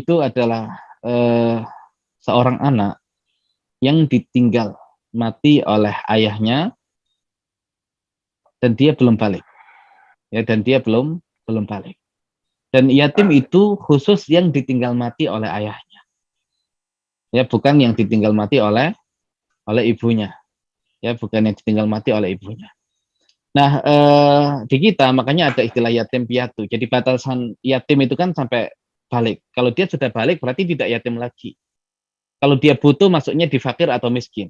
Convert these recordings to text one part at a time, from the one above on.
itu adalah seorang anak yang ditinggal mati oleh ayahnya dan dia belum balik. Ya, dan dia belum balik. Dan yatim itu khusus yang ditinggal mati oleh ayahnya. Ya, bukan yang ditinggal mati oleh ibunya. Ya, bukan yang ditinggal mati oleh ibunya. Nah, di kita makanya ada istilah yatim piatu. Jadi batasan yatim itu kan sampai balik. Kalau dia sudah balik berarti tidak yatim lagi. Kalau dia butuh masuknya di fakir atau miskin.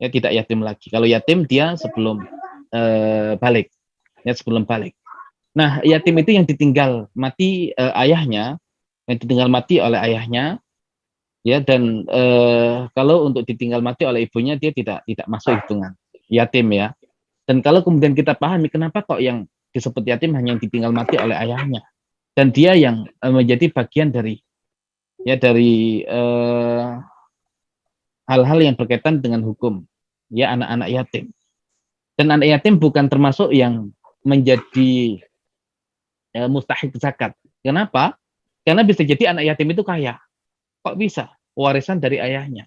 Ya, tidak yatim lagi. Kalau yatim dia sebelum balik. Ya, sebelum balik. Nah, yatim itu yang ditinggal mati ayahnya, yang ditinggal mati oleh ayahnya, ya, dan kalau untuk ditinggal mati oleh ibunya dia tidak masuk hitungan yatim, ya. Dan kalau kemudian kita pahami kenapa kok yang disebut yatim hanya yang ditinggal mati oleh ayahnya, dan dia yang menjadi bagian dari hal-hal yang berkaitan dengan hukum, ya, anak-anak yatim. Dan anak yatim bukan termasuk yang menjadi mustahik zakat. Kenapa? Karena bisa jadi anak yatim itu kaya. Kok bisa? Warisan dari ayahnya.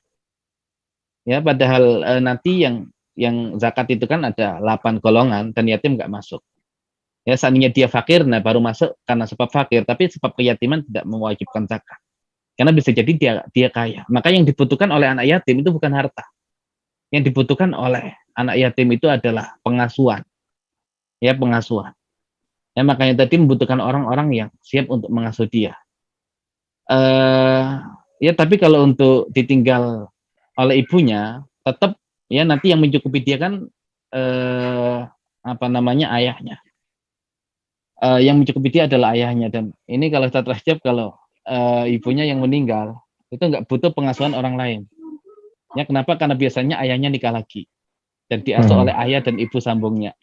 Ya, padahal nanti yang zakat itu kan ada 8 golongan dan yatim nggak masuk. Ya, seandainya dia fakir, nah baru masuk karena sebab fakir, tapi sebab keyatiman tidak mewajibkan zakat. Karena bisa jadi dia kaya. Maka yang dibutuhkan oleh anak yatim itu bukan harta. Yang dibutuhkan oleh anak yatim itu adalah pengasuhan. Ya, pengasuhan. Ya, makanya tadi membutuhkan orang-orang yang siap untuk mengasuh dia. Ya, tapi kalau untuk ditinggal oleh ibunya, tetap ya nanti yang mencukupi dia kan ayahnya. Yang mencukupi dia adalah ayahnya, dan ini kalau Ustaz Rajab, kalau ibunya yang meninggal itu nggak butuh pengasuhan orang lain. Ya, kenapa? Karena biasanya ayahnya nikah lagi dan diasuh oleh ayah dan ibu sambungnya,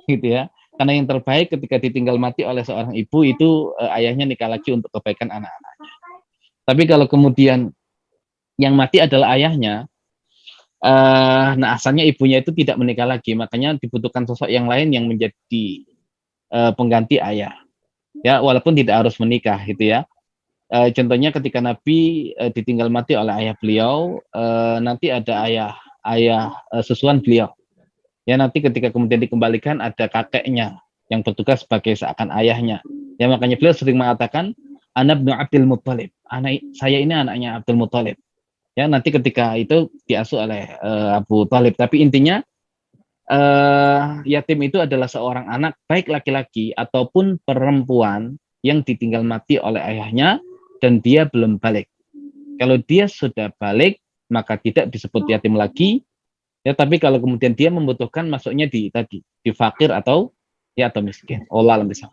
gitu ya. Karena yang terbaik ketika ditinggal mati oleh seorang ibu itu ayahnya nikah lagi untuk kebaikan anak-anaknya. Tapi kalau kemudian yang mati adalah ayahnya, nah asalnya ibunya itu tidak menikah lagi, makanya dibutuhkan sosok yang lain yang menjadi pengganti ayah. Ya, walaupun tidak harus menikah, gitu ya. Contohnya ketika Nabi ditinggal mati oleh ayah beliau, nanti ada ayah susuan beliau. Ya, nanti ketika kemudian dikembalikan ada kakeknya yang bertugas sebagai seakan ayahnya. Ya, makanya beliau sering mengatakan, Ana ibnu Abdul Muttalib. Saya ini anaknya Abdul Muttalib. Ya, nanti ketika itu diasuh oleh Abu Talib. Tapi intinya yatim itu adalah seorang anak, baik laki-laki ataupun perempuan, yang ditinggal mati oleh ayahnya dan dia belum balik. Kalau dia sudah balik, maka tidak disebut yatim lagi. Ya, tapi kalau kemudian dia membutuhkan, masuknya di fakir atau miskin. Allah alam bisa.